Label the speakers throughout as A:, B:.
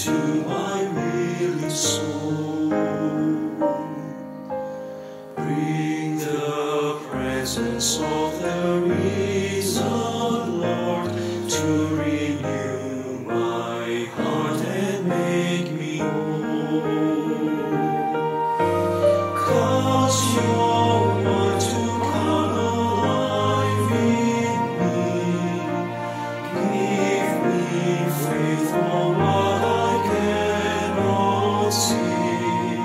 A: to my weary soul. Bring the presence of the risen Lord to renew my heart and make me whole. Cause your word to come alive in me. Give me faith for what I cannot see.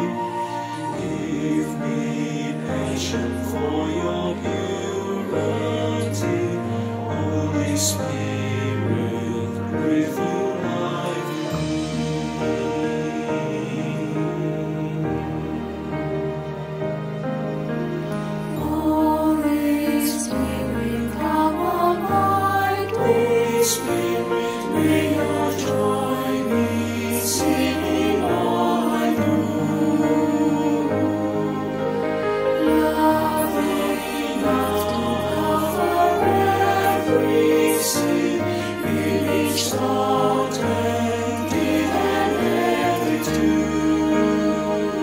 A: Give me patience for your purity. Holy Spirit, breathe new life in me.
B: Holy Spirit, come on my
A: Holy Spirit, may your joy be seen in all I do.
B: love enough to cover every sin,
A: In each thought and deed and every tune.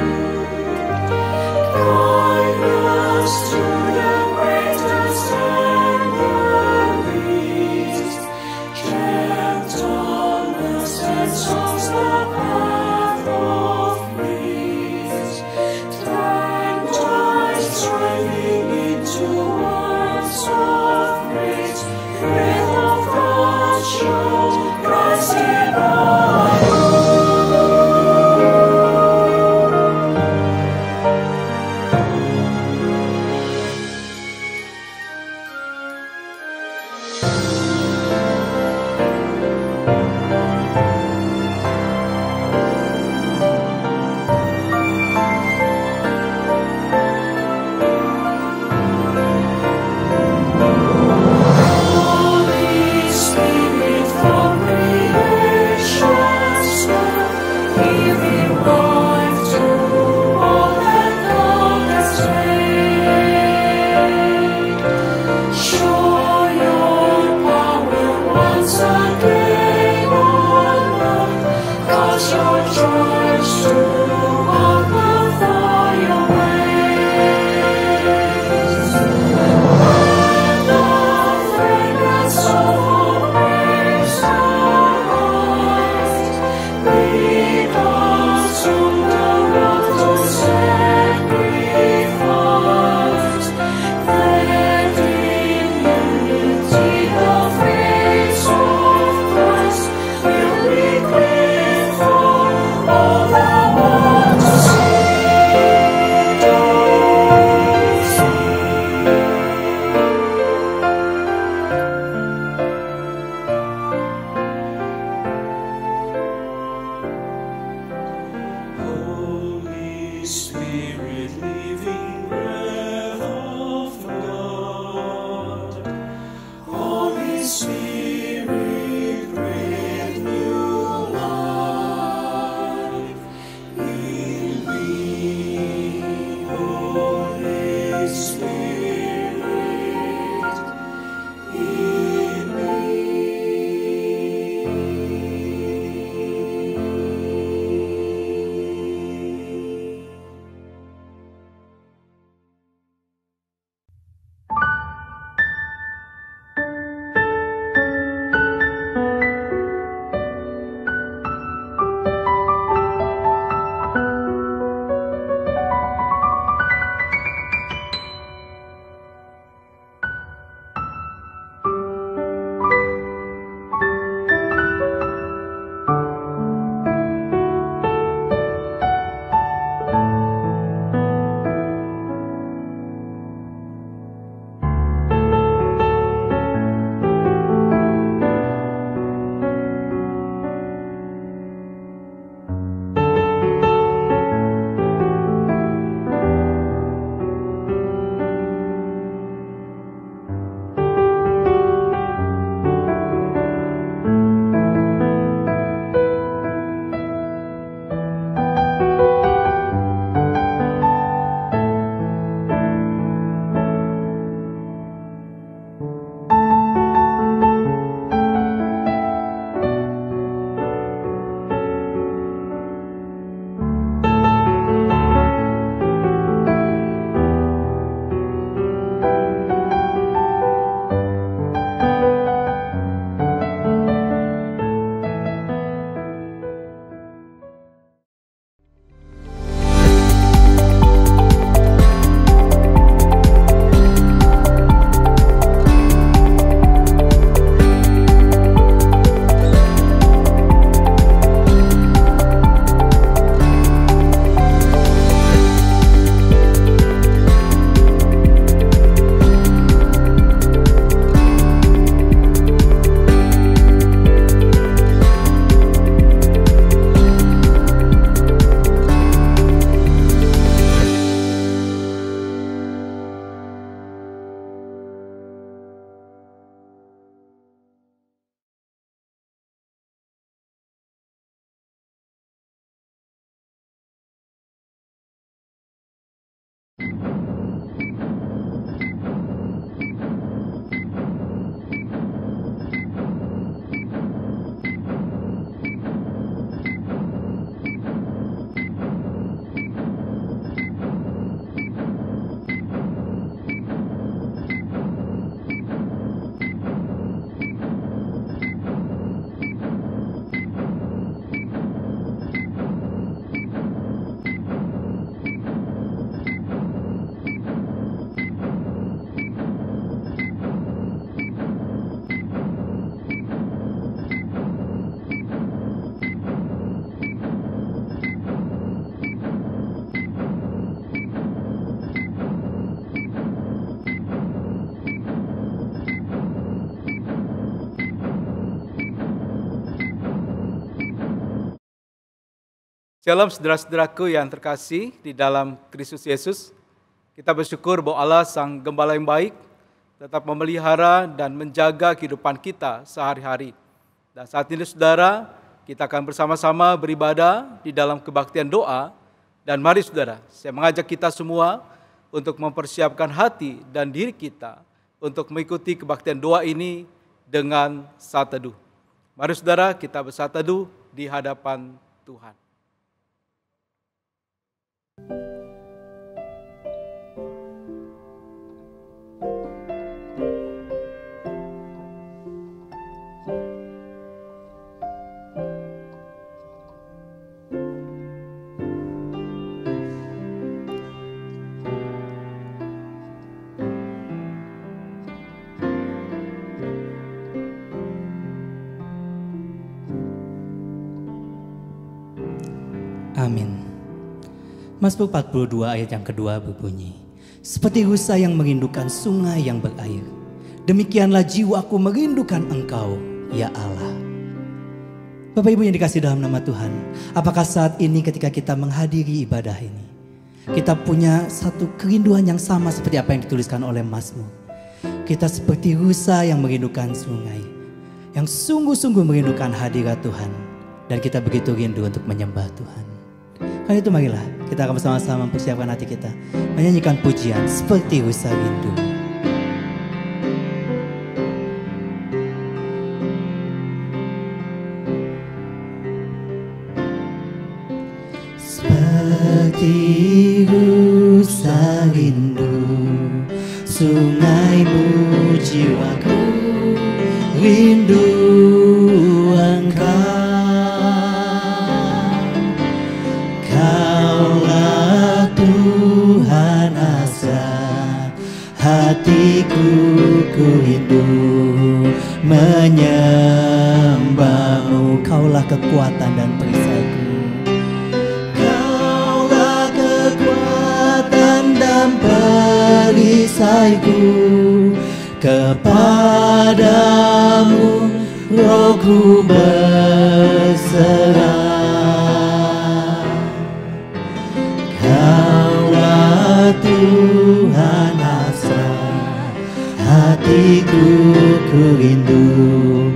B: kindness to the greatest and the least, gentleness that songs the path of peace, turn my striving into words of praise, breath of God show Christ in all. Holy Spirit from creation's birth, giving life to all that God has made. Show your power once again on earth, cause your church to walk before your ways. When the fragrance of our praise arise, lead us on the road to sacrifice, that in unity the face of Christ will be clear for
C: Shalom saudara-saudaraku yang terkasih di dalam Kristus Yesus. Kita bersyukur bahwa Allah Sang Gembala yang baik tetap memelihara dan menjaga kehidupan kita sehari-hari. Dan saat ini saudara, kita akan bersama-sama beribadah di dalam kebaktian doa. Dan mari saudara, saya mengajak kita semua untuk mempersiapkan hati dan diri kita untuk mengikuti kebaktian doa ini dengan saat teduh. Mari saudara, kita bersatu teduh di hadapan Tuhan.
D: Amin. Mazmur 42 ayat yang kedua berbunyi, seperti rusa yang merindukan sungai yang berair, demikianlah jiwaku merindukan Engkau, ya Allah. Bapak Ibu yang dikasihi dalam nama Tuhan, apakah saat ini ketika kita menghadiri ibadah ini, kita punya satu kerinduan yang sama seperti apa yang dituliskan oleh Mazmur? Kita seperti rusa yang merindukan sungai, yang sungguh-sungguh merindukan hadirat Tuhan, dan kita begitu rindu untuk menyembah Tuhan. Karena itu marilah kita akan bersama-sama mempersiapkan hati kita menyanyikan pujian seperti rusa rindu. Seperti rusa rindu, sungaimu jiwaku rindu Engkau. Kaulah Tuhan asa hatiku, ku rindu menyembah-Mu. Kaulah kekuatan dan perisaiku, Kaulah kekuatan dan perisaiku. Kepadamu rohku berserah. Kaulah Tuhan asra hatiku, ku rindu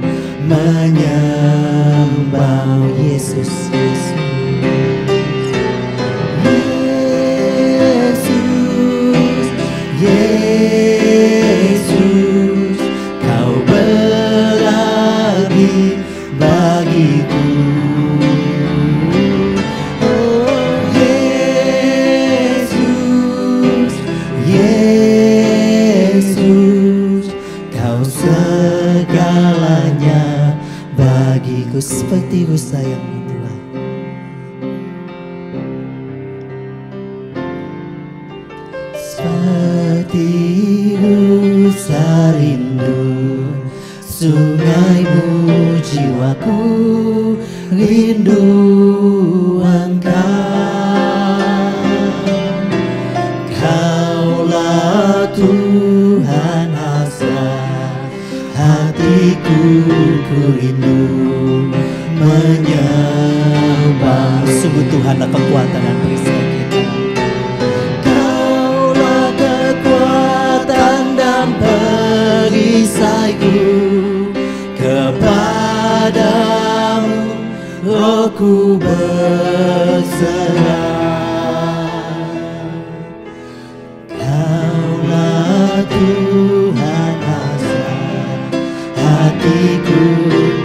D: menyembah Yesus, Yesus. Yesus, Yesus, Kau berarti bagiku. Segalanya bagiku, seperti rusa yang rindu. Seperti rusa rindu, sungaimu jiwaku rindu Engkau. Kaulah Tuhan asa hatiku, ku rindu menyembah. Sungguh Tuhanlah kekuatan dan perisai kita. Kaulah kekuatan dan perisaiku. Kepadamu rohku berserah. Kaulah Tuhan hatiku,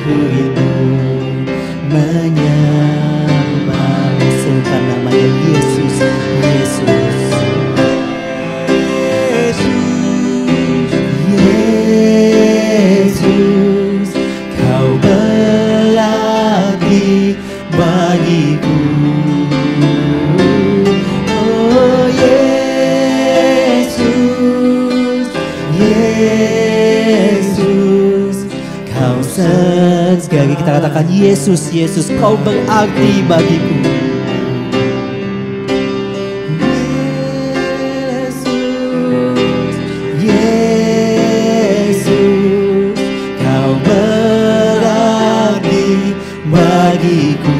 D: ku rindu menyembah. Serukan namanya Yesus, Yesus, Yesus, Yesus. Kau berarti bagiku. Oh Yesus, Yesus, Kau sekali kita katakan Yesus, Yesus, Kau berarti bagiku. Yesus, Yesus, Kau berarti bagiku.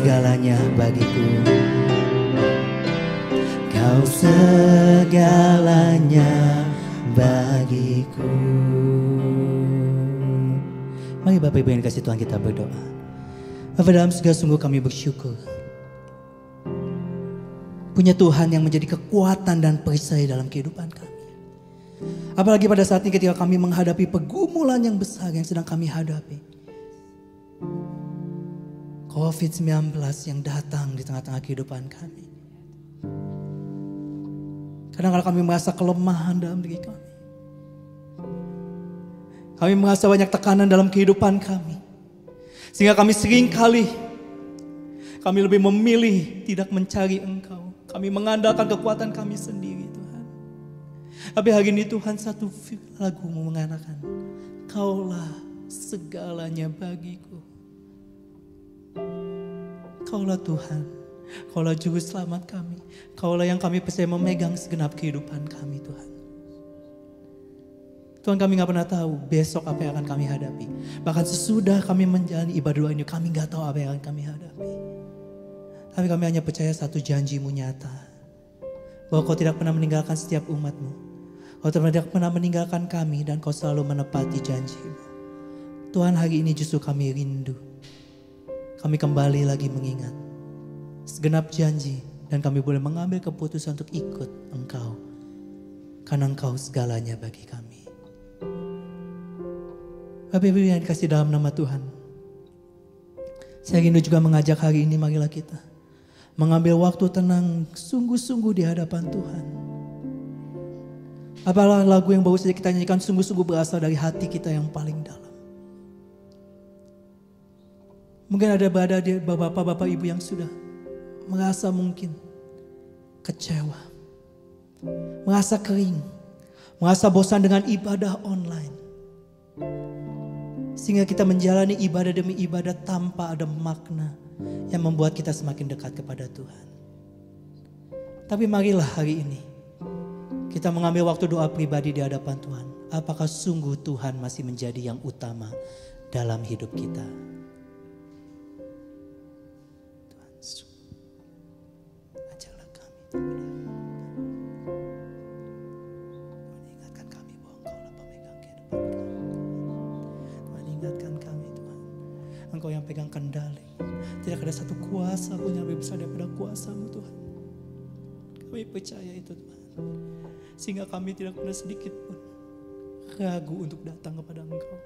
D: segalanya bagiku. Kau segalanya bagiku. Mari Bapak Ibu yang dikasihi Tuhan, kita berdoa. Bapa dalam surga, sungguh kami bersyukur punya Tuhan yang menjadi kekuatan dan perisai dalam kehidupan kami. Apalagi pada saat ini ketika kami menghadapi pergumulan yang besar yang sedang kami hadapi. COVID-19 yang datang di tengah-tengah kehidupan kami. Kadang-kadang kami merasa kelemahan dalam diri kami. Kami merasa banyak tekanan dalam kehidupan kami. Sehingga kami seringkali lebih memilih tidak mencari Engkau. Kami mengandalkan kekuatan kami sendiri, Tuhan. Tapi hari ini Tuhan, satu lagu-Mu mengatakan, Kaulah segalanya bagiku. Kaulah Tuhan, Kaulah Juru Selamat kami. Kaulah yang kami percaya memegang segenap kehidupan kami, Tuhan. Tuhan, kami gak pernah tahu besok apa yang akan kami hadapi. Bahkan sesudah kami menjalani ibadah doa ini, kami gak tahu apa yang akan kami hadapi. Tapi kami hanya percaya satu janji-Mu nyata. Bahwa Kau tidak pernah meninggalkan setiap umat-Mu. Kau tidak pernah meninggalkan kami dan Kau selalu menepati janji-Mu. Tuhan, hari ini justru kami rindu. Kami kembali lagi mengingat segenap janji. Dan kami boleh mengambil keputusan untuk ikut Engkau. Karena Engkau segalanya bagi kami. Bapak Ibu yang dikasih dalam nama Tuhan. Saya rindu juga mengajak hari ini, marilah kita mengambil waktu tenang sungguh-sungguh di hadapan Tuhan. Apalah lagu yang baru saja kita nyanyikan sungguh-sungguh berasal dari hati kita yang paling dalam. Mungkin ada bapak-bapak ibu yang sudah merasa mungkin kecewa, merasa kering, merasa bosan dengan ibadah online. Sehingga kita menjalani ibadah demi ibadah tanpa ada makna yang membuat kita semakin dekat kepada Tuhan. Tapi marilah hari ini kita mengambil waktu doa pribadi di hadapan Tuhan. Apakah sungguh Tuhan masih menjadi yang utama dalam hidup kita? Tuhan, ajarlah kami. Tuhan, ingatkan kami bahwa Engkaulah pemegang kehidupan kami. Tuhan, ingatkan kami Tuhan, Engkau yang pegang kendali. Tidak ada satu kuasa pun yang lebih besar daripada kuasa-Mu Tuhan. Kami percaya itu Tuhan. Sehingga kami tidak pernah sedikit pun ragu untuk datang kepada Engkau.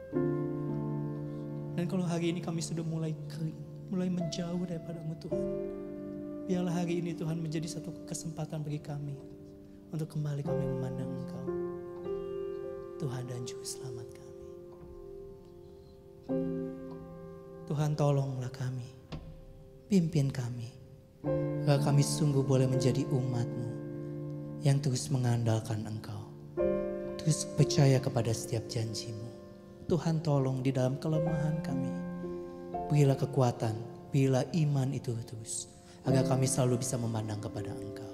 D: Dan kalau hari ini kami sudah mulai kering, mulai menjauh daripada-Mu Tuhan, biarlah hari ini Tuhan menjadi satu kesempatan bagi kami untuk kembali kami memandang Engkau, Tuhan dan Juru Selamat kami. Tuhan, tolonglah kami, pimpin kami, agar kami sungguh boleh menjadi umat-Mu yang terus mengandalkan Engkau, terus percaya kepada setiap janji-Mu. Tuhan, tolong di dalam kelemahan kami, berilah kekuatan, berilah iman itu terus, agar kami selalu bisa memandang kepada Engkau.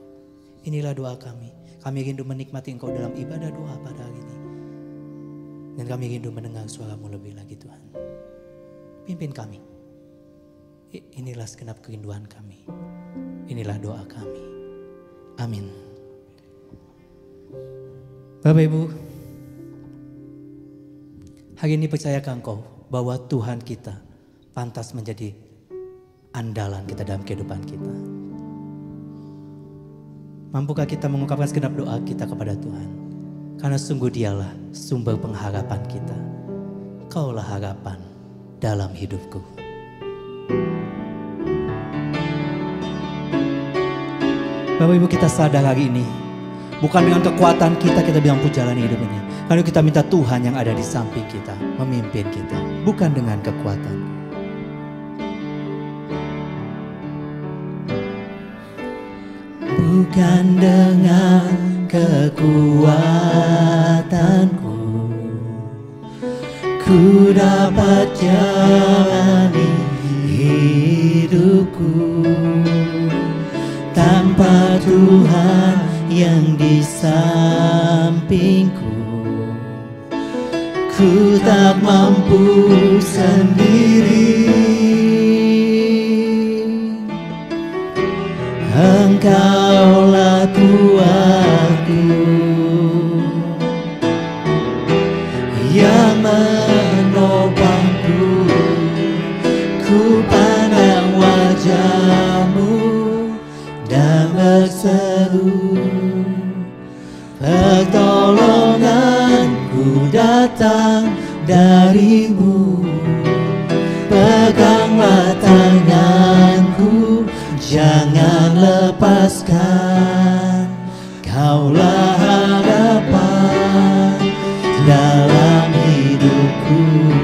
D: Inilah doa kami. Kami rindu menikmati Engkau dalam ibadah doa pada hari ini. Dan kami rindu mendengar suara-Mu lebih lagi Tuhan. Pimpin kami. Inilah segenap kerinduan kami. Inilah doa kami. Amin. Bapak Ibu, hari ini percayakah engkau bahwa Tuhan kita pantas menjadi andalan kita dalam kehidupan kita? Mampukah kita mengungkapkan segenap doa kita kepada Tuhan? Karena sungguh Dialah sumber pengharapan kita. Kaulah harapan dalam hidupku. Bapak Ibu, kita sadar hari ini, bukan dengan kekuatan kita bilang jalani hidup ini. Karena kita minta Tuhan yang ada di samping kita, memimpin kita, bukan dengan kekuatan. Bukan dengan kekuatanku ku dapat jalani hidupku tanpa Tuhan yang di sampingku. Ku tak mampu sendiri. Engkaulah kuatku yang menopangku. Ku pandang wajah-Mu dan berseru, pertolonganku datang dari-Mu. Peganglah tanganku, jangan lepaskan. Kaulah harapan dalam hidupku.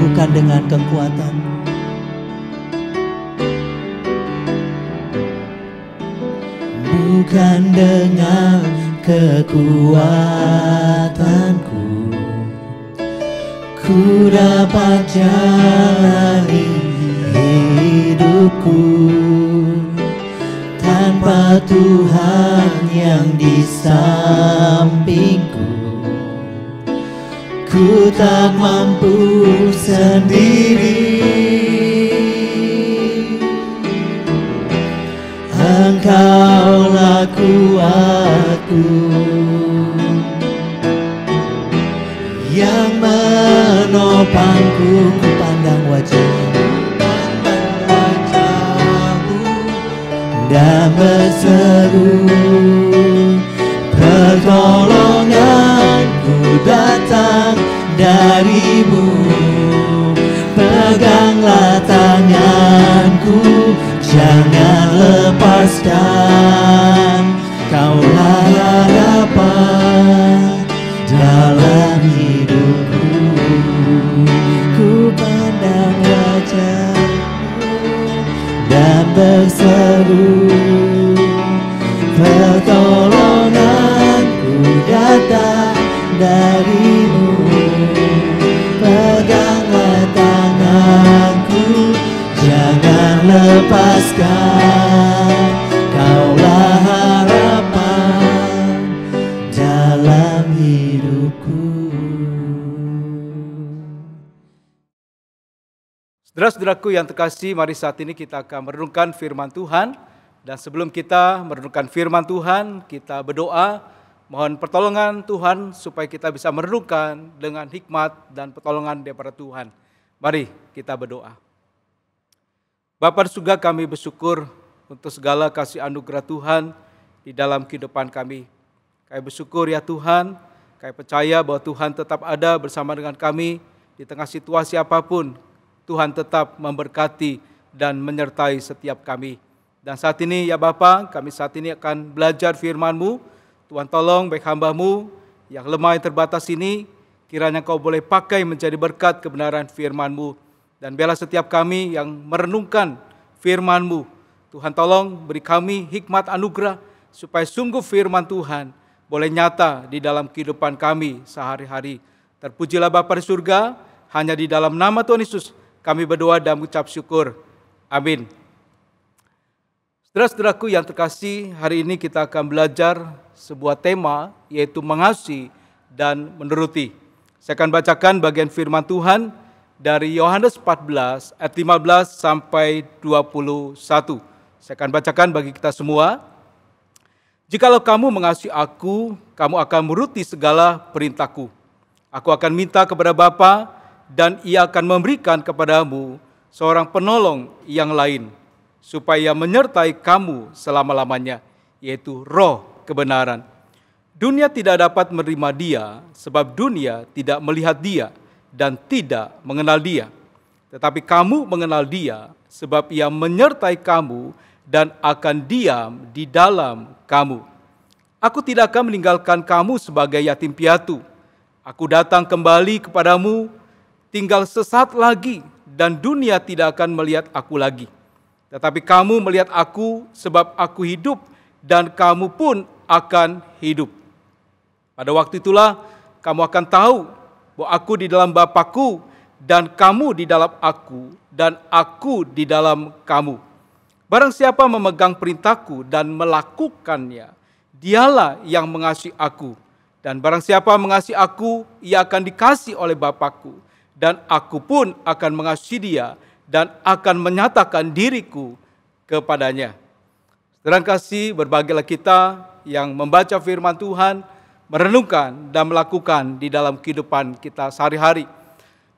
D: Bukan dengan kekuatan, bukan dengan kekuatanku, ku dapat jalani hidupku tanpa Tuhan yang di sampingku. Ku tak mampu sendiri. Engkaulah kuatku yang menopangku. Ku pandang wajah-Mu dan berseru, pertolonganku datang dari-Mu. Peganglah tanganku, jangan lepaskan. Kaulah harapan dalam hidupku. Ku pandang wajah-Mu dan berseru, pertolonganku datang dari-Mu. Peganglah tanganku, jangan lepaskan. Kaulah harapan dalam hidupku.
C: Saudara-saudaraku yang terkasih, mari saat ini kita akan merenungkan firman Tuhan. Dan sebelum kita merenungkan firman Tuhan, kita berdoa, mohon pertolongan Tuhan supaya kita bisa merenungkan dengan hikmat dan pertolongan daripada Tuhan. Mari kita berdoa. Bapa di surga, kami bersyukur untuk segala kasih anugerah Tuhan di dalam kehidupan kami. Kami bersyukur ya Tuhan, kami percaya bahwa Tuhan tetap ada bersama dengan kami di tengah situasi apapun. Tuhan tetap memberkati dan menyertai setiap kami. Dan saat ini ya Bapa, kami saat ini akan belajar firman-Mu. Tuhan tolong baik hamba-Mu yang lemah yang terbatas ini, kiranya Kau boleh pakai menjadi berkat kebenaran firman-Mu. Dan biarlah setiap kami yang merenungkan firman-Mu, Tuhan tolong beri kami hikmat anugerah, supaya sungguh firman Tuhan boleh nyata di dalam kehidupan kami sehari-hari. Terpujilah Bapa di surga, hanya di dalam nama Tuhan Yesus kami berdoa dan mengucap syukur. Amin. Saudara-saudaraku yang terkasih, hari ini kita akan belajar sebuah tema, yaitu mengasihi dan menuruti. Saya akan bacakan bagian firman Tuhan dari Yohanes 14 ayat 15 sampai 21. Saya akan bacakan bagi kita semua. Jikalau kamu mengasihi aku, kamu akan menuruti segala perintahku. Aku akan minta kepada Bapa, dan Ia akan memberikan kepadamu seorang penolong yang lain, supaya menyertai kamu selama-lamanya, yaitu Roh kebenaran. Dunia tidak dapat menerima Dia, sebab dunia tidak melihat Dia dan tidak mengenal Dia. Tetapi kamu mengenal Dia, sebab Ia menyertai kamu dan akan diam di dalam kamu. Aku tidak akan meninggalkan kamu sebagai yatim piatu. Aku datang kembali kepadamu, tinggal sesaat lagi, dan dunia tidak akan melihat aku lagi. Tetapi kamu melihat aku, sebab aku hidup, dan kamu pun akan hidup. Pada waktu itulah kamu akan tahu bahwa aku di dalam Bapa-Ku, dan kamu di dalam aku, dan aku di dalam kamu. Barang siapa memegang perintahku dan melakukannya, dialah yang mengasihi aku. Dan barang siapa mengasihi aku, ia akan dikasihi oleh Bapa-Ku, dan aku pun akan mengasihi dia, dan akan menyatakan diriku kepadanya. Saudara kasih, berbahagialah kita yang membaca firman Tuhan, merenungkan dan melakukan di dalam kehidupan kita sehari-hari.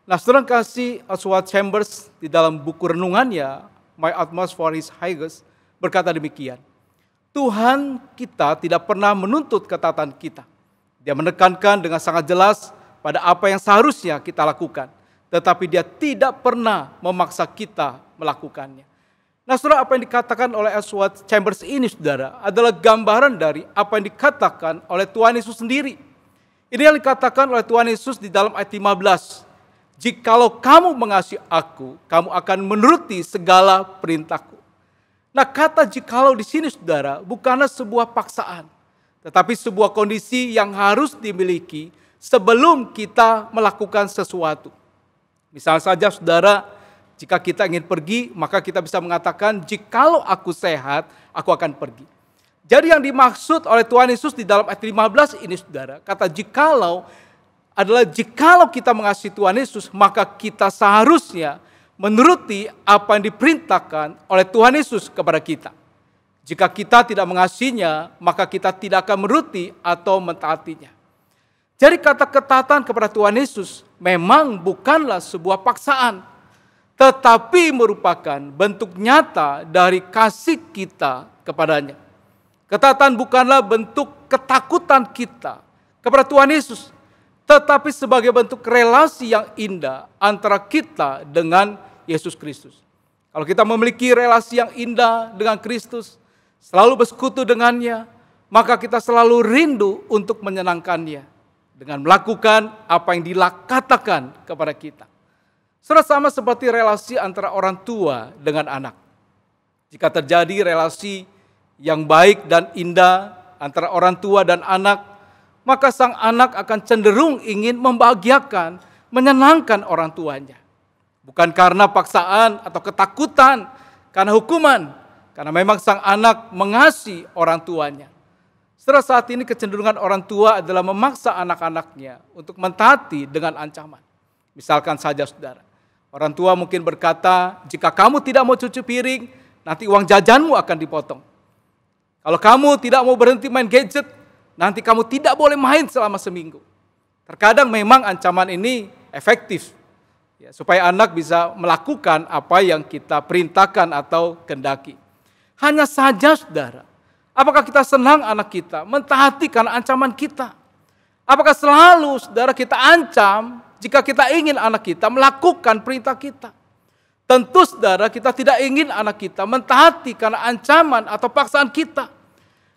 C: Nah, saudara kasih, Oswald Chambers di dalam buku renungannya, My Utmost for His Highest, berkata demikian. Tuhan kita tidak pernah menuntut ketaatan kita. Dia menekankan dengan sangat jelas pada apa yang seharusnya kita lakukan. Tetapi dia tidak pernah memaksa kita melakukannya. Nah, saudara, apa yang dikatakan oleh Oswald Chambers ini, saudara, adalah gambaran dari apa yang dikatakan oleh Tuhan Yesus sendiri. Ini yang dikatakan oleh Tuhan Yesus di dalam ayat 15. Jikalau kamu mengasihi aku, kamu akan menuruti segala perintahku. Nah, kata jikalau di sini, saudara, bukanlah sebuah paksaan, tetapi sebuah kondisi yang harus dimiliki sebelum kita melakukan sesuatu. Misal saja, saudara, jika kita ingin pergi, maka kita bisa mengatakan, jikalau aku sehat, aku akan pergi. Jadi yang dimaksud oleh Tuhan Yesus di dalam ayat 15 ini, saudara, kata jikalau adalah jikalau kita mengasihi Tuhan Yesus, maka kita seharusnya menuruti apa yang diperintahkan oleh Tuhan Yesus kepada kita. Jika kita tidak mengasihinya, maka kita tidak akan menuruti atau mentaatinya. Jadi kata ketaatan kepada Tuhan Yesus memang bukanlah sebuah paksaan, tetapi merupakan bentuk nyata dari kasih kita kepadanya. Ketaatan bukanlah bentuk ketakutan kita kepada Tuhan Yesus, tetapi sebagai bentuk relasi yang indah antara kita dengan Yesus Kristus. Kalau kita memiliki relasi yang indah dengan Kristus, selalu bersekutu dengannya, maka kita selalu rindu untuk menyenangkannya dengan melakukan apa yang dikatakan kepada kita. Sama seperti relasi antara orang tua dengan anak. Jika terjadi relasi yang baik dan indah antara orang tua dan anak, maka sang anak akan cenderung ingin membahagiakan, menyenangkan orang tuanya. Bukan karena paksaan atau ketakutan, karena hukuman, karena memang sang anak mengasihi orang tuanya. Setelah saat ini kecenderungan orang tua adalah memaksa anak-anaknya untuk mentaati dengan ancaman. Misalkan saja, saudara, orang tua mungkin berkata, jika kamu tidak mau cuci piring, nanti uang jajanmu akan dipotong. Kalau kamu tidak mau berhenti main gadget, nanti kamu tidak boleh main selama seminggu. Terkadang memang ancaman ini efektif, ya, supaya anak bisa melakukan apa yang kita perintahkan atau kehendaki. Hanya saja, saudara, apakah kita senang anak kita mentaati karena ancaman kita? Apakah selalu, saudara, kita ancam jika kita ingin anak kita melakukan perintah kita? Tentu, saudara, kita tidak ingin anak kita mentaati karena ancaman atau paksaan kita.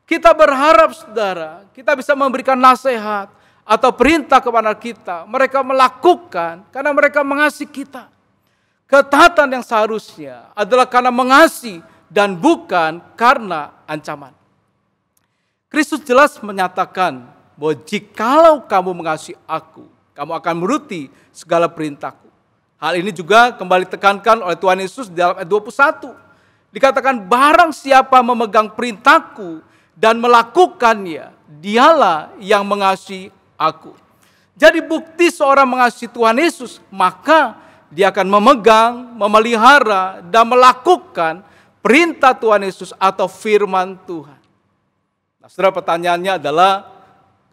C: Kita berharap, saudara, kita bisa memberikan nasihat atau perintah kepada kita. Mereka melakukan karena mereka mengasihi kita. Ketaatan yang seharusnya adalah karena mengasihi dan bukan karena ancaman. Kristus jelas menyatakan bahwa jikalau kamu mengasihi aku, kamu akan menuruti segala perintahku. Hal ini juga kembali ditekankan oleh Tuhan Yesus di dalam ayat 21. Dikatakan barang siapa memegang perintahku dan melakukannya, dialah yang mengasihi aku. Jadi bukti seorang mengasihi Tuhan Yesus, maka dia akan memegang, memelihara, dan melakukan perintah Tuhan Yesus atau firman Tuhan. Nah, saudara, pertanyaannya adalah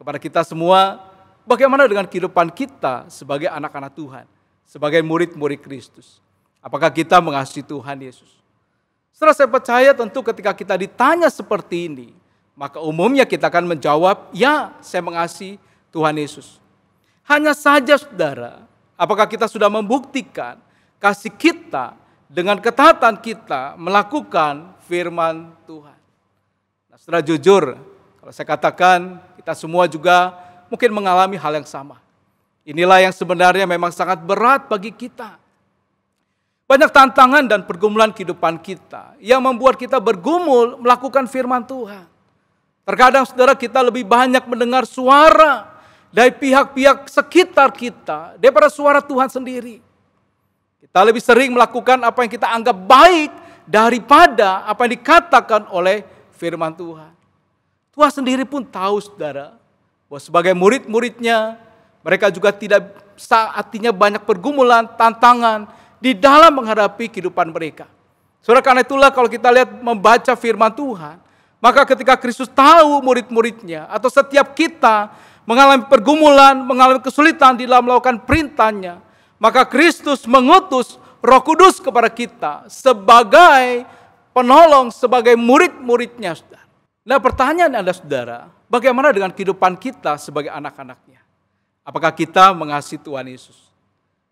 C: kepada kita semua, bagaimana dengan kehidupan kita sebagai anak-anak Tuhan, sebagai murid-murid Kristus? Apakah kita mengasihi Tuhan Yesus? Setelah saya percaya tentu ketika kita ditanya seperti ini, maka umumnya kita akan menjawab, ya, saya mengasihi Tuhan Yesus. Hanya saja, saudara, apakah kita sudah membuktikan kasih kita dengan ketaatan kita melakukan firman Tuhan? Saudara, jujur, kalau saya katakan kita semua juga mungkin mengalami hal yang sama. Inilah yang sebenarnya memang sangat berat bagi kita. Banyak tantangan dan pergumulan kehidupan kita yang membuat kita bergumul melakukan firman Tuhan. Terkadang, saudara, kita lebih banyak mendengar suara dari pihak-pihak sekitar kita daripada suara Tuhan sendiri. Kita lebih sering melakukan apa yang kita anggap baik daripada apa yang dikatakan oleh firman Tuhan. Tuhan sendiri pun tahu, saudara, bahwa sebagai murid-muridnya, mereka juga tidak saatnya banyak pergumulan, tantangan di dalam menghadapi kehidupan mereka. Saudara, karena itulah kalau kita lihat membaca firman Tuhan, maka ketika Kristus tahu murid-muridnya atau setiap kita mengalami pergumulan, mengalami kesulitan di dalam melakukan perintahnya, maka Kristus mengutus Roh Kudus kepada kita sebagai penolong, sebagai murid-muridnya, saudara. Nah, pertanyaan Anda, saudara, bagaimana dengan kehidupan kita sebagai anak-anaknya? Apakah kita mengasihi Tuhan Yesus?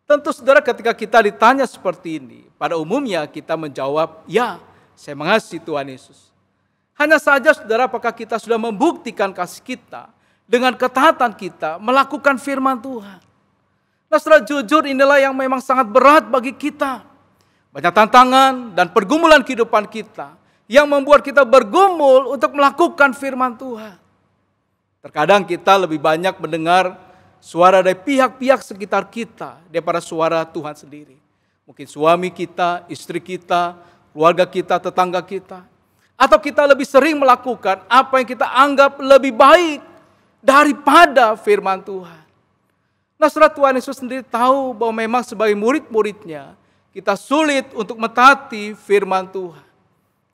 C: Tentu, saudara, ketika kita ditanya seperti ini, pada umumnya kita menjawab, ya, saya mengasihi Tuhan Yesus. Hanya saja, saudara, apakah kita sudah membuktikan kasih kita dengan ketaatan kita melakukan firman Tuhan? Nah, saudara, jujur inilah yang memang sangat berat bagi kita. Banyak tantangan dan pergumulan kehidupan kita yang membuat kita bergumul untuk melakukan firman Tuhan. Terkadang kita lebih banyak mendengar suara dari pihak-pihak sekitar kita daripada suara Tuhan sendiri. Mungkin suami kita, istri kita, keluarga kita, tetangga kita. Atau kita lebih sering melakukan apa yang kita anggap lebih baik daripada firman Tuhan. Nah, saudara, Tuhan Yesus sendiri tahu bahwa memang sebagai murid-muridnya kita sulit untuk mentaati firman Tuhan.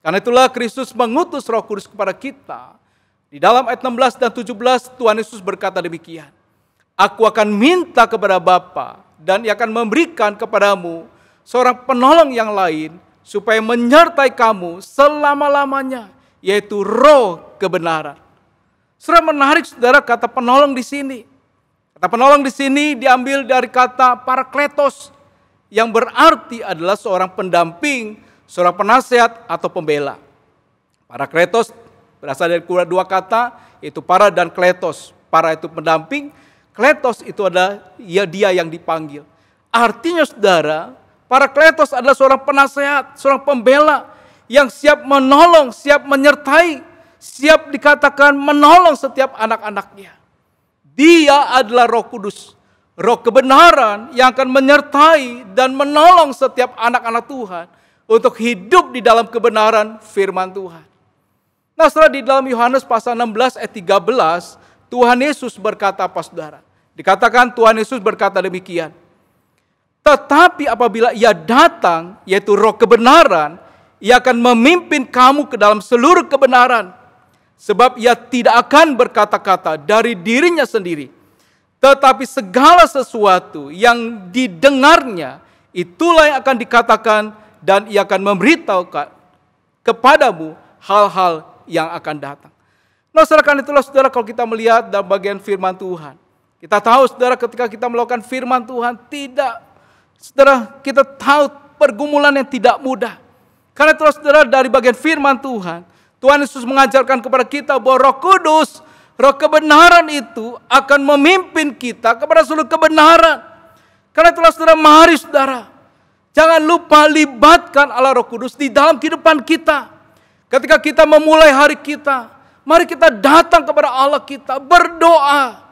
C: Karena itulah Kristus mengutus Roh Kudus kepada kita. Di dalam ayat 16 dan 17 Tuhan Yesus berkata demikian. Aku akan minta kepada Bapa dan Ia akan memberikan kepadamu seorang penolong yang lain supaya menyertai kamu selama-lamanya, yaitu Roh kebenaran. Saudara, menarik, saudara, kata penolong di sini. Kata penolong di sini diambil dari kata parakletos yang berarti adalah seorang pendamping, seorang penasehat atau pembela. Parakletos berasal dari dua kata, yaitu para dan kletos. Para itu pendamping, kletos itu adalah dia yang dipanggil. Artinya, saudara, parakletos adalah seorang penasehat, seorang pembela yang siap menolong, siap menyertai, siap dikatakan menolong setiap anak-anaknya. Dia adalah Roh Kudus, Roh kebenaran yang akan menyertai dan menolong setiap anak-anak Tuhan untuk hidup di dalam kebenaran firman Tuhan. Nah, setelah di dalam Yohanes pasal 16 ayat 13, Tuhan Yesus berkata apa, saudara? Dikatakan Tuhan Yesus berkata demikian. Tetapi apabila Ia datang, yaitu Roh kebenaran, Ia akan memimpin kamu ke dalam seluruh kebenaran. Sebab Ia tidak akan berkata-kata dari dirinya sendiri. Tetapi segala sesuatu yang didengarnya, itulah yang akan dikatakan dan Ia akan memberitahukan kepadamu hal-hal yang akan datang. Nah, saudara, itulah, saudara, kalau kita melihat dalam bagian firman Tuhan. Kita tahu, saudara, ketika kita melakukan firman Tuhan, kita tahu pergumulan yang tidak mudah. Karena itulah, saudara, dari bagian firman Tuhan, Tuhan Yesus mengajarkan kepada kita bahwa Roh Kudus, Roh kebenaran itu akan memimpin kita kepada seluruh kebenaran. Karena itulah, saudara, mari, saudara, jangan lupa libatkan Allah Roh Kudus di dalam kehidupan kita. Ketika kita memulai hari kita, mari kita datang kepada Allah kita, berdoa,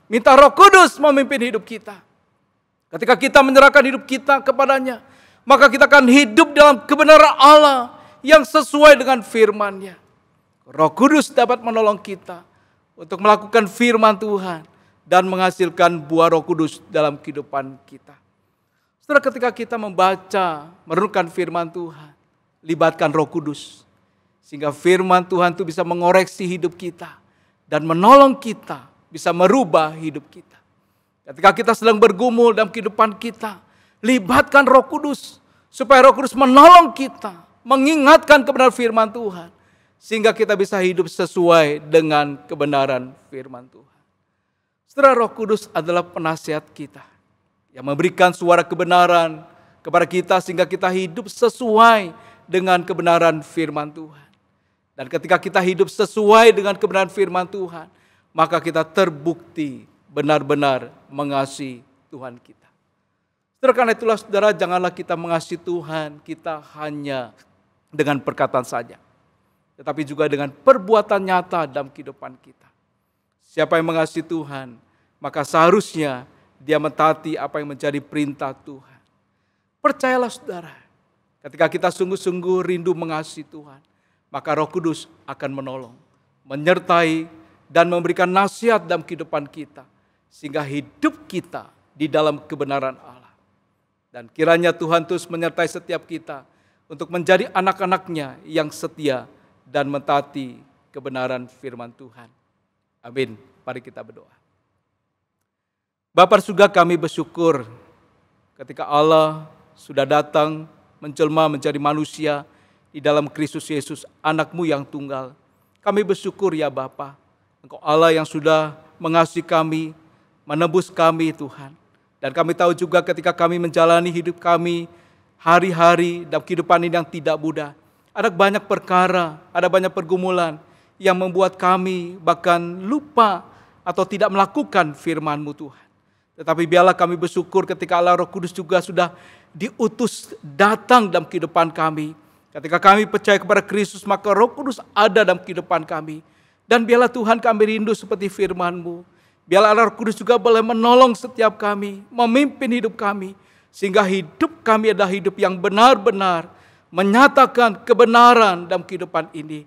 C: minta Roh Kudus memimpin hidup kita. Ketika kita menyerahkan hidup kita kepadanya, maka kita akan hidup dalam kebenaran Allah yang sesuai dengan firman-Nya. Roh Kudus dapat menolong kita untuk melakukan firman Tuhan dan menghasilkan buah Roh Kudus dalam kehidupan kita. Setelah ketika kita membaca, merenungkan firman Tuhan, libatkan Roh Kudus. Sehingga firman Tuhan itu bisa mengoreksi hidup kita dan menolong kita, bisa merubah hidup kita. Ketika kita sedang bergumul dalam kehidupan kita, libatkan Roh Kudus supaya Roh Kudus menolong kita, mengingatkan kebenaran firman Tuhan, sehingga kita bisa hidup sesuai dengan kebenaran firman Tuhan. Saudara, Roh Kudus adalah penasihat kita yang memberikan suara kebenaran kepada kita sehingga kita hidup sesuai dengan kebenaran firman Tuhan. Dan ketika kita hidup sesuai dengan kebenaran firman Tuhan, maka kita terbukti benar-benar mengasihi Tuhan kita. Saudara, karena itulah, saudara, janganlah kita mengasihi Tuhan kita hanya dengan perkataan saja, tetapi juga dengan perbuatan nyata dalam kehidupan kita. Siapa yang mengasihi Tuhan, maka seharusnya dia mentaati apa yang menjadi perintah Tuhan. Percayalah, saudara, ketika kita sungguh-sungguh rindu mengasihi Tuhan, maka Roh Kudus akan menolong, menyertai, dan memberikan nasihat dalam kehidupan kita, sehingga hidup kita di dalam kebenaran Allah. Dan kiranya Tuhan terus menyertai setiap kita, untuk menjadi anak-anak-Nya yang setia dan mentaati kebenaran firman Tuhan. Amin. Mari kita berdoa. Bapa surga, kami bersyukur ketika Allah sudah datang menjelma menjadi manusia di dalam Kristus Yesus, anak-Mu yang tunggal. Kami bersyukur ya Bapa, Engkau Allah yang sudah mengasihi kami, menebus kami Tuhan. Dan kami tahu juga ketika kami menjalani hidup kami hari-hari dalam kehidupan ini yang tidak mudah, ada banyak perkara, ada banyak pergumulan yang membuat kami bahkan lupa atau tidak melakukan firman-Mu Tuhan. Tetapi biarlah kami bersyukur ketika Allah Roh Kudus juga sudah diutus datang dalam kehidupan kami. Ketika kami percaya kepada Kristus, maka Roh Kudus ada dalam kehidupan kami. Dan biarlah Tuhan kami rindu seperti firman-Mu. Biarlah Allah Roh Kudus juga boleh menolong setiap kami, memimpin hidup kami, sehingga hidup kami adalah hidup yang benar-benar menyatakan kebenaran dalam kehidupan ini.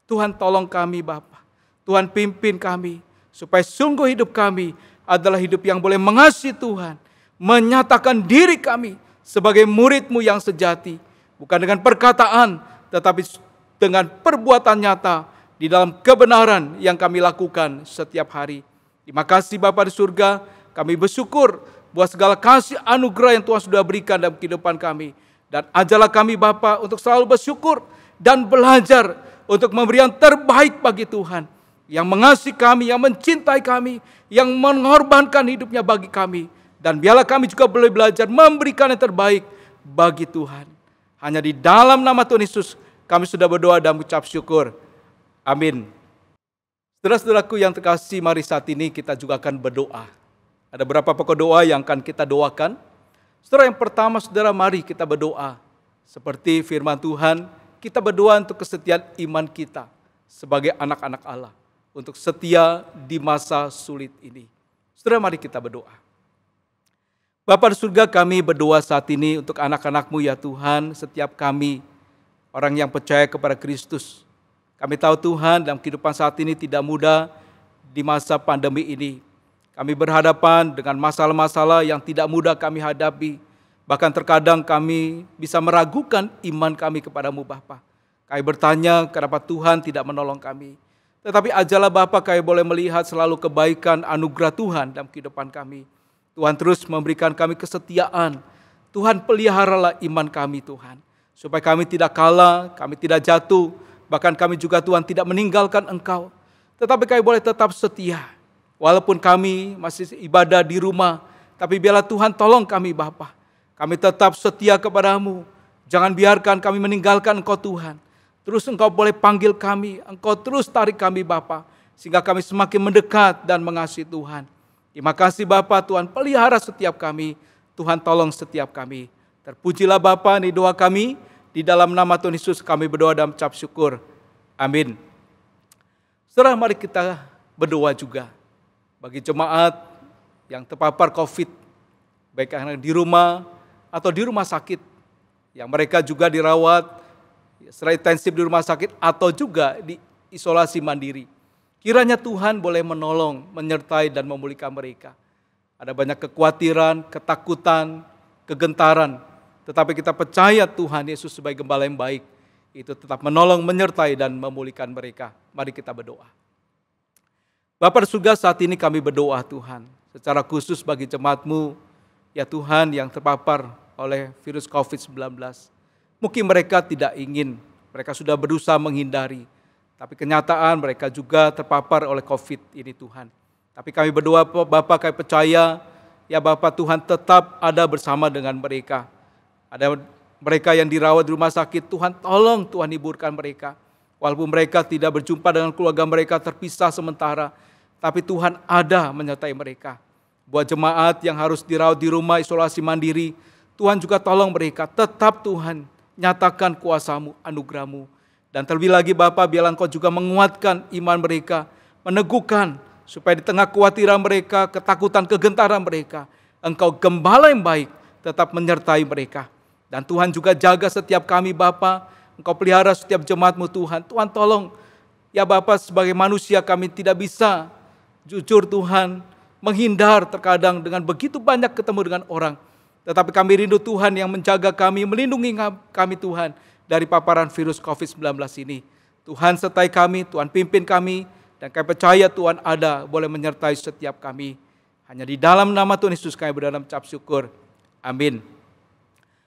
C: Tuhan tolong kami Bapa, Tuhan pimpin kami, supaya sungguh hidup kami adalah hidup yang boleh mengasihi Tuhan, menyatakan diri kami sebagai murid-Mu yang sejati, bukan dengan perkataan, tetapi dengan perbuatan nyata di dalam kebenaran yang kami lakukan setiap hari. Terima kasih Bapa di surga, kami bersyukur buat segala kasih anugerah yang Tuhan sudah berikan dalam kehidupan kami. Dan ajarlah kami Bapa untuk selalu bersyukur dan belajar untuk memberi yang terbaik bagi Tuhan. Yang mengasihi kami, yang mencintai kami, yang mengorbankan hidupnya bagi kami. Dan biarlah kami juga boleh belajar memberikan yang terbaik bagi Tuhan. Hanya di dalam nama Tuhan Yesus kami sudah berdoa dan mengucap syukur. Amin. Saudara-saudaraku yang terkasih, mari saat ini kita juga akan berdoa. Ada beberapa pokok doa yang akan kita doakan. Saudara, yang pertama, saudara, mari kita berdoa. Seperti firman Tuhan, kita berdoa untuk kesetiaan iman kita sebagai anak-anak Allah. Untuk setia di masa sulit ini. Saudara, mari kita berdoa. Bapa di surga, kami berdoa saat ini untuk anak-anak-Mu ya Tuhan, setiap kami, orang yang percaya kepada Kristus. Kami tahu Tuhan dalam kehidupan saat ini tidak mudah di masa pandemi ini. Kami berhadapan dengan masalah-masalah yang tidak mudah kami hadapi. Bahkan terkadang kami bisa meragukan iman kami kepada-Mu Bapa. Kami bertanya kenapa Tuhan tidak menolong kami. Tetapi ajarlah Bapa, kami boleh melihat selalu kebaikan anugerah Tuhan dalam kehidupan kami. Tuhan terus memberikan kami kesetiaan. Tuhan peliharalah iman kami Tuhan. Supaya kami tidak kalah, kami tidak jatuh. Bahkan kami juga Tuhan tidak meninggalkan Engkau. Tetapi kami boleh tetap setia. Walaupun kami masih ibadah di rumah. Tapi biarlah Tuhan tolong kami Bapa. Kami tetap setia kepada-Mu. Jangan biarkan kami meninggalkan Engkau Tuhan. Terus Engkau boleh panggil kami. Engkau terus tarik kami Bapa. Sehingga kami semakin mendekat dan mengasihi Tuhan. Terima kasih Bapa, Tuhan pelihara setiap kami. Tuhan tolong setiap kami. Terpujilah Bapa, ini doa kami. Di dalam nama Tuhan Yesus kami berdoa dan mengucap syukur. Amin. Saudara, mari kita berdoa juga bagi jemaat yang terpapar COVID, baik yang di rumah atau di rumah sakit, yang mereka juga dirawat secara intensif di rumah sakit atau juga di isolasi mandiri. Kiranya Tuhan boleh menolong, menyertai dan memulihkan mereka. Ada banyak kekhawatiran, ketakutan, kegentaran. Tetapi kita percaya Tuhan Yesus sebagai gembala yang baik. Itu tetap menolong, menyertai dan memulihkan mereka. Mari kita berdoa. Bapa di surga, saat ini kami berdoa Tuhan. Secara khusus bagi jemaat-Mu, ya Tuhan yang terpapar oleh virus COVID-19. Mungkin mereka tidak ingin, mereka sudah berusaha menghindari. Tapi kenyataan mereka juga terpapar oleh COVID ini Tuhan. Tapi kami berdoa Bapa, kami percaya, ya Bapa Tuhan tetap ada bersama dengan mereka. Ada mereka yang dirawat di rumah sakit, Tuhan tolong Tuhan hiburkan mereka. Walaupun mereka tidak berjumpa dengan keluarga mereka, terpisah sementara. Tapi Tuhan ada menyertai mereka. Buat jemaat yang harus dirawat di rumah isolasi mandiri, Tuhan juga tolong mereka. Tetap Tuhan nyatakan kuasa-Mu, anugerah-Mu. Dan terlebih lagi Bapa, biarlah Engkau juga menguatkan iman mereka. Meneguhkan supaya di tengah kekhawatiran mereka, ketakutan, kegentaran mereka, Engkau gembala yang baik tetap menyertai mereka. Dan Tuhan juga jaga setiap kami Bapa. Engkau pelihara setiap jemaat-Mu Tuhan. Tuhan tolong, ya Bapa, sebagai manusia kami tidak bisa jujur Tuhan, menghindar terkadang dengan begitu banyak ketemu dengan orang. Tetapi kami rindu Tuhan yang menjaga kami, melindungi kami Tuhan dari paparan virus COVID-19 ini. Tuhan sertai kami, Tuhan pimpin kami, dan kami percaya Tuhan ada, boleh menyertai setiap kami. Hanya di dalam nama Tuhan Yesus kami berdoa dan mengucap syukur. Amin.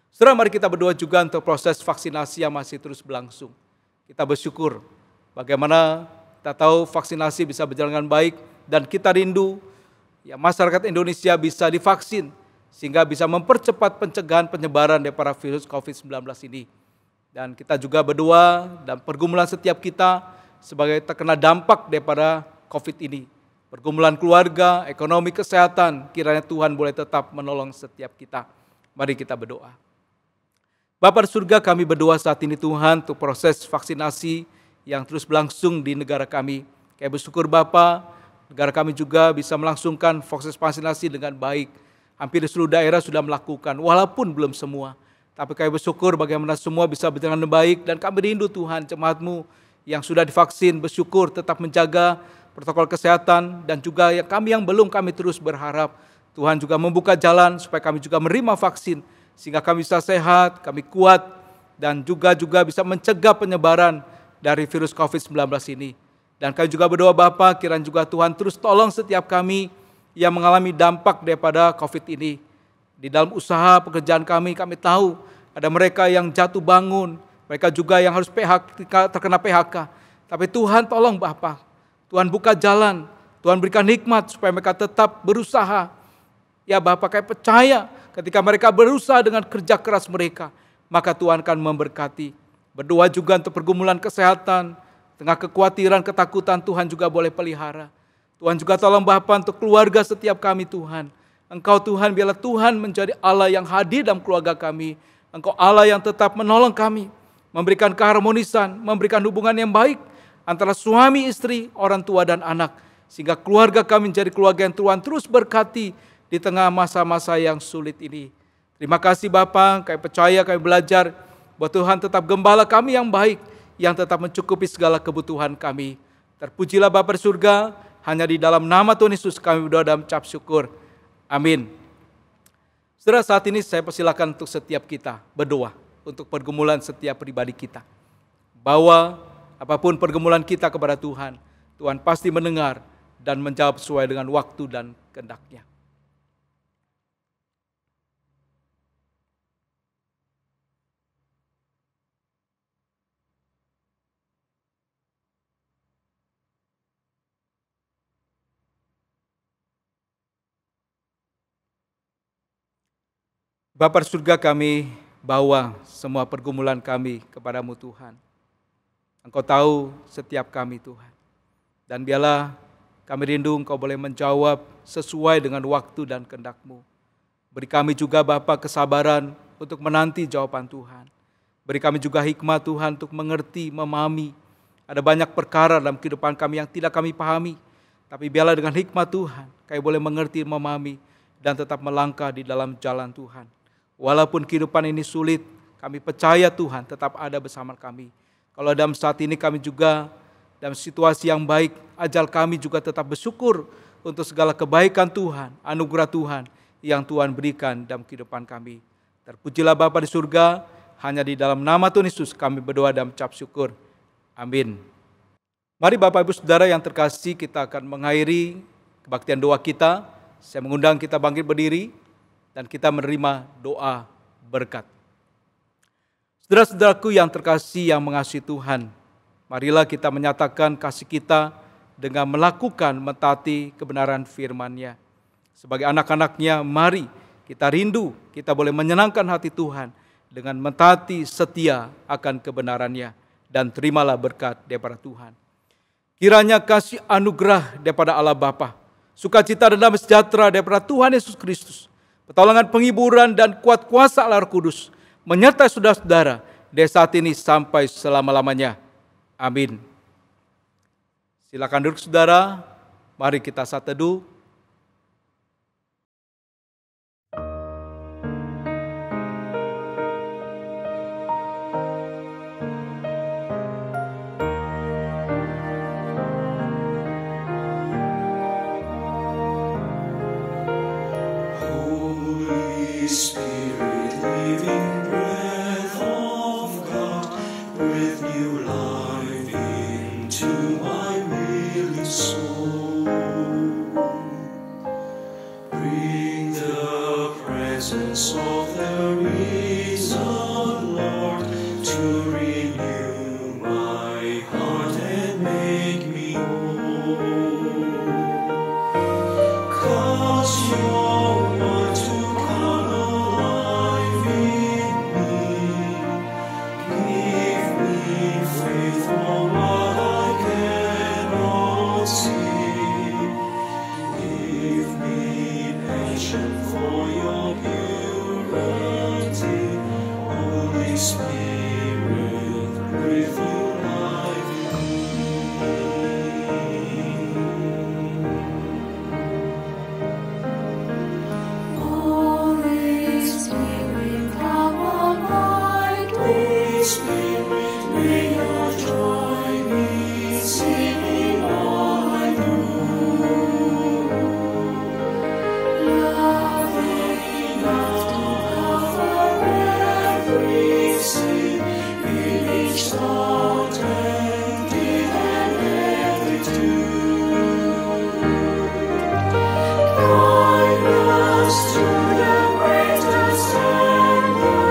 C: Saudara, mari kita berdoa juga untuk proses vaksinasi yang masih terus berlangsung. Kita bersyukur bagaimana kita tahu vaksinasi bisa berjalan dengan baik, dan kita rindu ya masyarakat Indonesia bisa divaksin sehingga bisa mempercepat pencegahan penyebaran daripada virus COVID-19 ini. Dan kita juga berdoa dan pergumulan setiap kita sebagai terkena dampak daripada COVID ini. Pergumulan keluarga, ekonomi, kesehatan, kiranya Tuhan boleh tetap menolong setiap kita. Mari kita berdoa. Bapa di surga, kami berdoa saat ini Tuhan untuk proses vaksinasi yang terus berlangsung di negara kami. Kami bersyukur Bapa, negara kami juga bisa melangsungkan proses vaksinasi dengan baik. Hampir di seluruh daerah sudah melakukan, walaupun belum semua. Tapi kami bersyukur bagaimana semua bisa berjalan dengan baik, dan kami rindu Tuhan jemaat-Mu yang sudah divaksin, bersyukur tetap menjaga protokol kesehatan, dan juga kami yang belum, kami terus berharap Tuhan juga membuka jalan supaya kami juga menerima vaksin, sehingga kami bisa sehat, kami kuat, dan juga bisa mencegah penyebaran dari virus COVID-19 ini. Dan kami juga berdoa Bapa, kiranya juga Tuhan terus tolong setiap kami yang mengalami dampak daripada COVID ini. Di dalam usaha pekerjaan kami tahu ada mereka yang jatuh bangun, mereka juga yang harus terkena PHK. Tapi Tuhan tolong Bapa, Tuhan buka jalan, Tuhan berikan hikmat supaya mereka tetap berusaha. Ya Bapa, kami percaya ketika mereka berusaha dengan kerja keras mereka, maka Tuhan akan memberkati. Berdoa juga untuk pergumulan kesehatan, tengah kekhawatiran, ketakutan, Tuhan juga boleh pelihara. Tuhan juga tolong Bapa untuk keluarga setiap kami Tuhan. Engkau Tuhan, biarlah Tuhan menjadi Allah yang hadir dalam keluarga kami. Engkau Allah yang tetap menolong kami, memberikan keharmonisan, memberikan hubungan yang baik antara suami, istri, orang tua, dan anak. Sehingga keluarga kami menjadi keluarga yang Tuhan terus berkati di tengah masa-masa yang sulit ini. Terima kasih Bapa, kami percaya, kami belajar bahwa Tuhan tetap gembala kami yang baik, yang tetap mencukupi segala kebutuhan kami. Terpujilah Bapa di surga, hanya di dalam nama Tuhan Yesus kami berdoa dan mengucap syukur. Amin. Saudara, saat ini saya persilakan untuk setiap kita berdoa untuk pergumulan setiap pribadi kita. Bahwa apapun pergumulan kita kepada Tuhan, Tuhan pasti mendengar dan menjawab sesuai dengan waktu dan kehendak-Nya. Bapa di surga, kami bawa semua pergumulan kami kepadamu Tuhan. Engkau tahu setiap kami Tuhan. Dan biarlah kami rindu Engkau boleh menjawab sesuai dengan waktu dan kehendak-Mu. Beri kami juga Bapa kesabaran untuk menanti jawaban Tuhan. Beri kami juga hikmat Tuhan untuk mengerti, memahami. Ada banyak perkara dalam kehidupan kami yang tidak kami pahami. Tapi biarlah dengan hikmat Tuhan, kami boleh mengerti, memahami, dan tetap melangkah di dalam jalan Tuhan. Walaupun kehidupan ini sulit, kami percaya Tuhan tetap ada bersama kami. Kalau dalam saat ini kami juga dalam situasi yang baik, ajal kami juga tetap bersyukur untuk segala kebaikan Tuhan, anugerah Tuhan yang Tuhan berikan dalam kehidupan kami. Terpujilah Bapa di surga, hanya di dalam nama Tuhan Yesus kami berdoa dan mengucap syukur. Amin. Mari Bapak Ibu Saudara yang terkasih, kita akan mengakhiri kebaktian doa kita. Saya mengundang kita bangkit berdiri dan kita menerima doa berkat. Saudara-saudaraku yang terkasih yang mengasihi Tuhan, marilah kita menyatakan kasih kita dengan melakukan mentaati kebenaran firman-Nya. Sebagai anak-anak-Nya, mari kita rindu, kita boleh menyenangkan hati Tuhan dengan mentaati setia akan kebenaran-Nya, dan terimalah berkat daripada Tuhan. Kiranya kasih anugerah daripada Allah Bapa, sukacita dan damai sejahtera daripada Tuhan Yesus Kristus, pertolongan, penghiburan, dan kuat kuasa Allah Roh Kudus menyertai saudara-saudara dari saat ini sampai selama-lamanya. Amin. Silakan duduk saudara, mari kita saat teduh.
A: Holy Spirit. to my weary soul. Bring the presence of the risen Lord to renew my heart and make me whole. Cause your word to come alive in me. Give me faith for what I cannot see. Give me passion for your purity. Holy Spirit, breathe new life in me.
B: Holy Spirit, come on my
A: Holy Spirit, may your joy be seen in all I do.
B: love enough to cover every sin,
A: In each thought and deed and every tune.
B: kindness to the greatest and the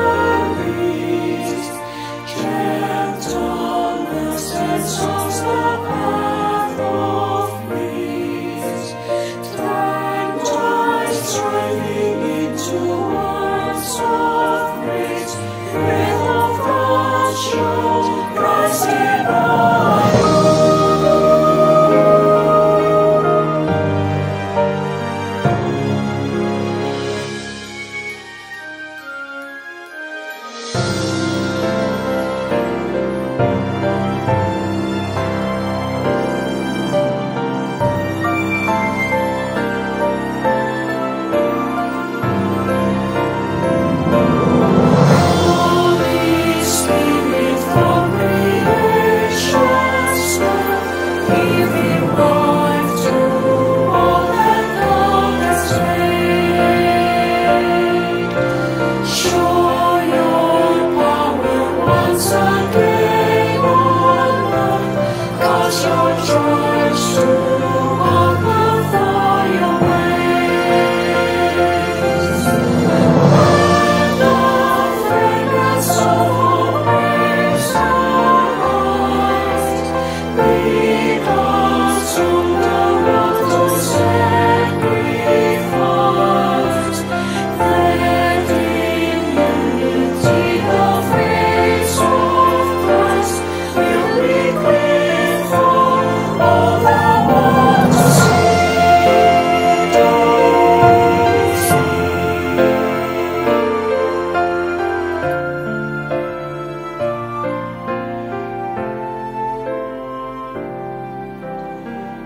B: least, gentleness that songs the path of peace. Turn my striving into words of praise, breath of God, show Christ in all. Holy Spirit from creation's start, giving life to all that God has made. Show your power once again on earth, cause your church to walk for your ways. The fragrance of our praise arise, lead us on the road to sacrifice, that in unity the face of Christ will be clear for all the world to see.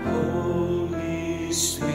A: Holy Spirit,